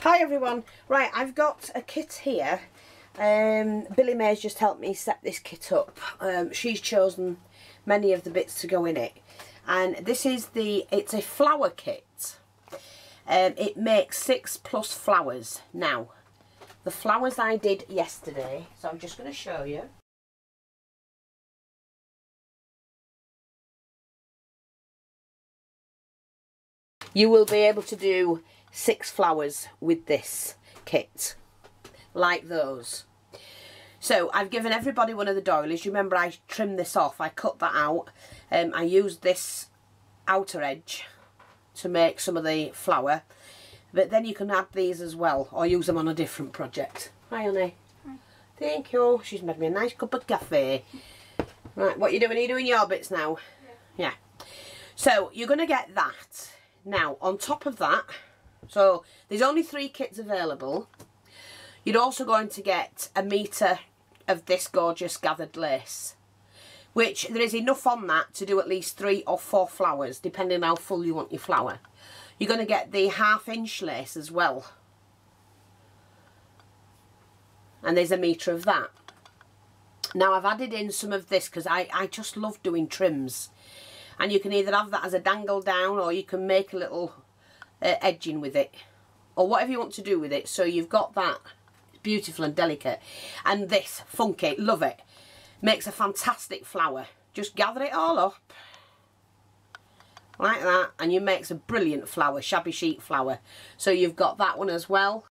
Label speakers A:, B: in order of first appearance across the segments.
A: Hi everyone. Right, I've got a kit here. Billy May's just helped me set this kit up. She's chosen many of the bits to go in it. And this is it's a flower kit. It makes 6+ flowers. Now, the flowers I did yesterday, so I'm just going to show you. You will be able to do 6 flowers with this kit, like those. So I've given everybody one of the doilies. You remember I trimmed this off, I cut that out. I used this outer edge to make some of the flower, but then you can add these as well, or use them on a different project. Hi honey. Hi. Thank you. She's made me a nice cup of coffee. Right, what are you doing? Are you doing your bits now? Yeah. So you're going to get that. Now on top of that, so there's only 3 kits available. You're also going to get 1 metre of this gorgeous gathered lace, which there is enough on that to do at least 3 or 4 flowers, depending how full you want your flower. You're going to get the 1/2 inch lace as well, and there's 1 metre of that. Now I've added in some of this because I just love doing trims, and you can either have that as a dangle down, or you can make a little edging with it, or whatever you want to do with it. So you've got that. It's beautiful and delicate, and this funky, love it, makes a fantastic flower. Just gather it all up like that and you makes a brilliant flower, shabby chic flower. So you've got that one as well.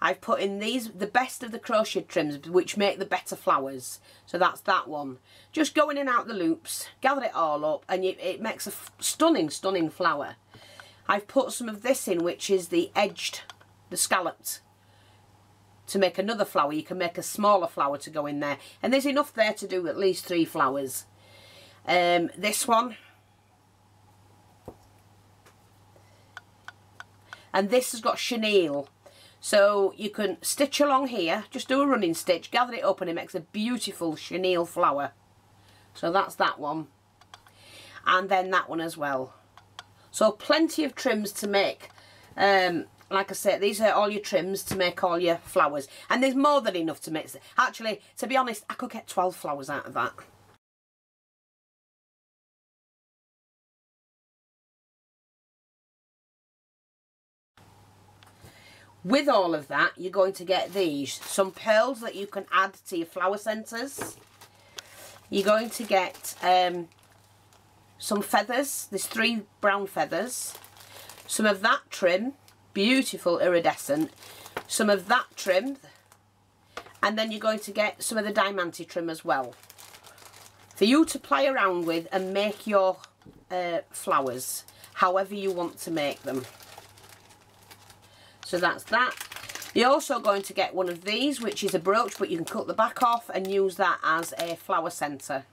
A: I've put in these, the best of the crochet trims, which make the better flowers. So that's that one. Just go in and out the loops, gather it all up, and it makes a stunning, stunning flower. I've put some of this in, which is the edged, the scalloped, to make another flower. You can make a smaller flower to go in there. And there's enough there to do at least 3 flowers. This one. And this has got chenille. So you can stitch along here, just do a running stitch, gather it up, and it makes a beautiful chenille flower. So that's that one. And then that one as well. So plenty of trims to make. Like I said, these are all your trims to make all your flowers. And there's more than enough to make. Actually, to be honest, I could get 12 flowers out of that. With all of that, you're going to get these, some pearls that you can add to your flower centres. You're going to get some feathers. There's 3 brown feathers. Some of that trim, beautiful iridescent. Some of that trim. And then you're going to get some of the diamante trim as well, for you to play around with and make your flowers however you want to make them. So that's that. You're also going to get one of these, which is a brooch, but you can cut the back off and use that as a flower centre.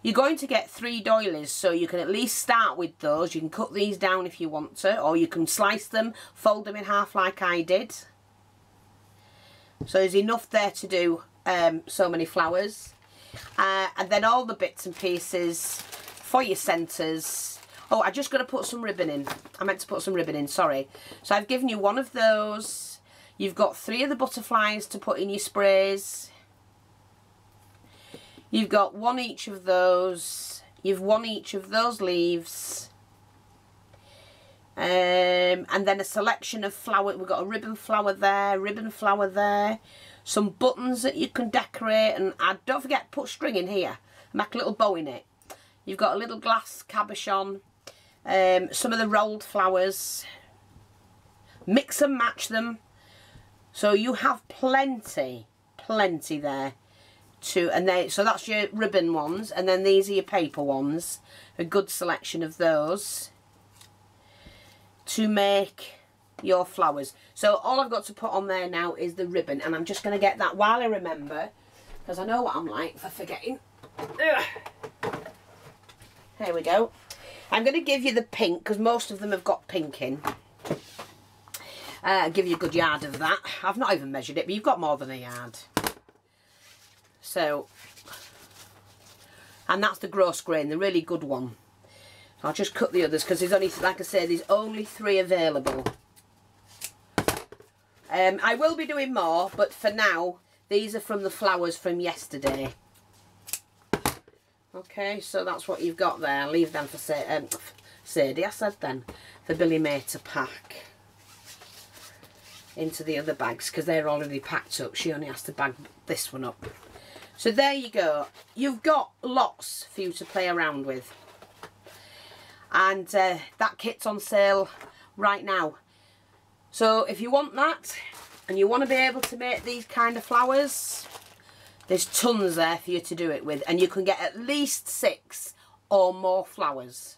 A: You're going to get 3 doilies, so you can at least start with those. You can cut these down if you want to, or you can slice them, fold them in half like I did. So there's enough there to do so many flowers. And then all the bits and pieces for your centres. Oh, I just got to put some ribbon in. I meant to put some ribbon in, sorry. So I've given you one of those. You've got 3 of the butterflies to put in your sprays. You've got 1 each of those. You've 1 each of those leaves. And then a selection of flower. We've got a ribbon flower there. Some buttons that you can decorate and add. Don't forget, put string in here. Make a little bow in it. You've got a little glass cabochon. Some of the rolled flowers. Mix and match them. So you have plenty there. So that's your ribbon ones, and then these are your paper ones. A good selection of those to make your flowers. So all I've got to put on there now is the ribbon, and I'm just going to get that while I remember, because I know what I'm like for forgetting. Ugh. There we go. I'm going to give you the pink, because most of them have got pink in. Give you a good yard of that. I've not even measured it, but you've got more than a yard. So And that's the gross grain, the really good one. I'll just cut the others because there's only, like I say, there's only 3 available. I will be doing more, but for now, these are from the flowers from yesterday. Okay, so that's what you've got there. I'll leave them for Sadie, I said then, for Billy May to pack into the other bags because they're already packed up. She only has to bag this one up. So there you go. You've got lots for you to play around with. And that kit's on sale right now. So if you want that and you want to be able to make these kind of flowers, there's tons there for you to do it with, and you can get at least 6 or more flowers.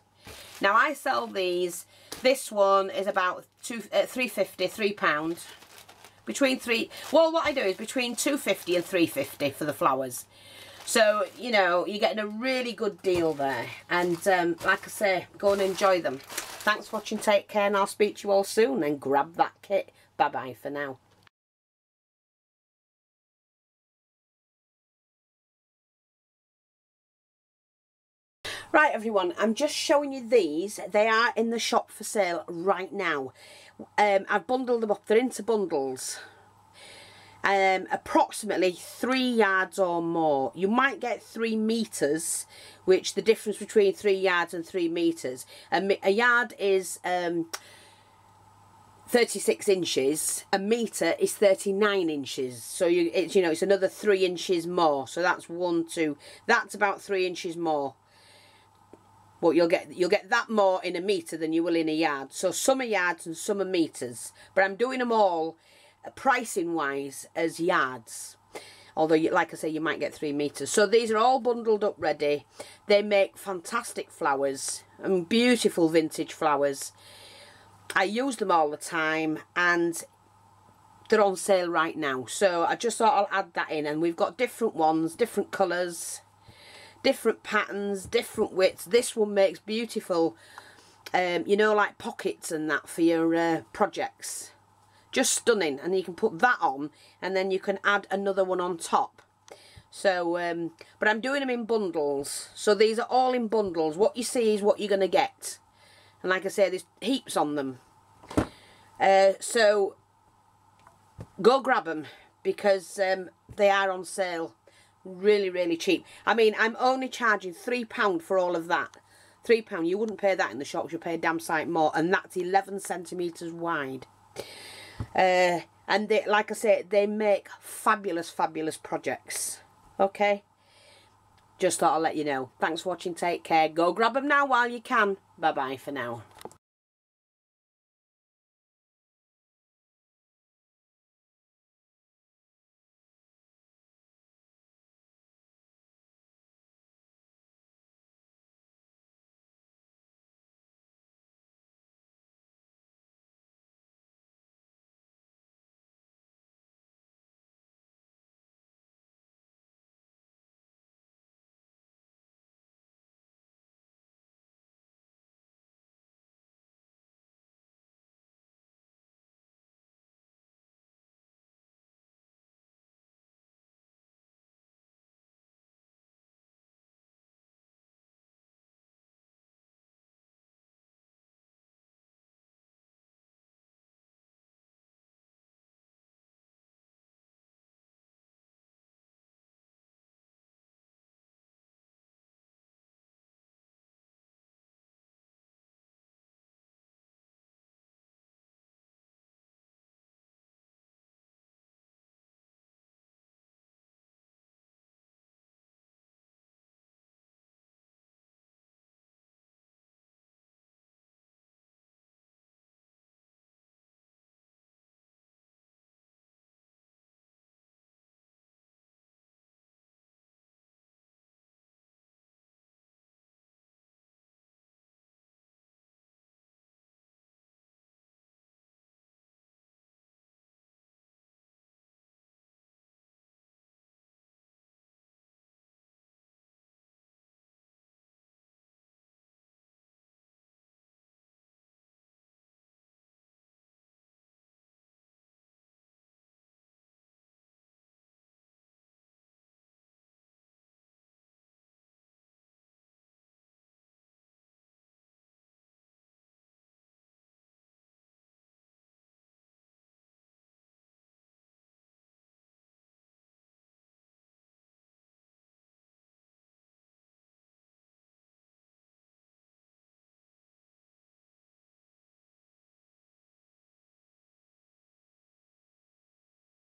A: Now I sell these. This one is about £3.50, £3. Between well, what I do is between £2.50 and £3.50 for the flowers. So, you know, you're getting a really good deal there. And like I say, go and enjoy them. Thanks for watching, take care, and I'll speak to you all soon. And grab that kit. Bye-bye for now. Right, everyone, I'm just showing you these. They are in the shop for sale right now. I've bundled them up. They're into bundles. Approximately 3 yards or more. You might get 3 meters, which the difference between 3 yards and 3 meters. A yard is 36 inches. A meter is 39 inches. So it's another 3 inches more. So that's 1, 2. That's about 3 inches more. But you'll get that more in a meter than you will in a yard. So some are yards and some are meters. But I'm doing them all pricing wise as yards. Although, like I say, you might get 3 meters. So these are all bundled up ready. They make fantastic flowers and beautiful vintage flowers. I use them all the time and they're on sale right now. So I just thought I'll add that in. And we've got different ones, different colours, different patterns, different widths. This one makes beautiful, you know, like pockets and that for your projects. Just stunning. And you can put that on and then you can add another one on top. So, but I'm doing them in bundles. So these are all in bundles. What you see is what you're going to get. And like I say, there's heaps on them. So go grab them because they are on sale. Really, really cheap. I mean, I'm only charging £3 for all of that. £3. You wouldn't pay that in the shops. You pay a damn sight more. And that's 11 centimetres wide. And they, like I say, they make fabulous, fabulous projects. Okay? Just thought I'll let you know. Thanks for watching. Take care. Go grab them now while you can. Bye-bye for now.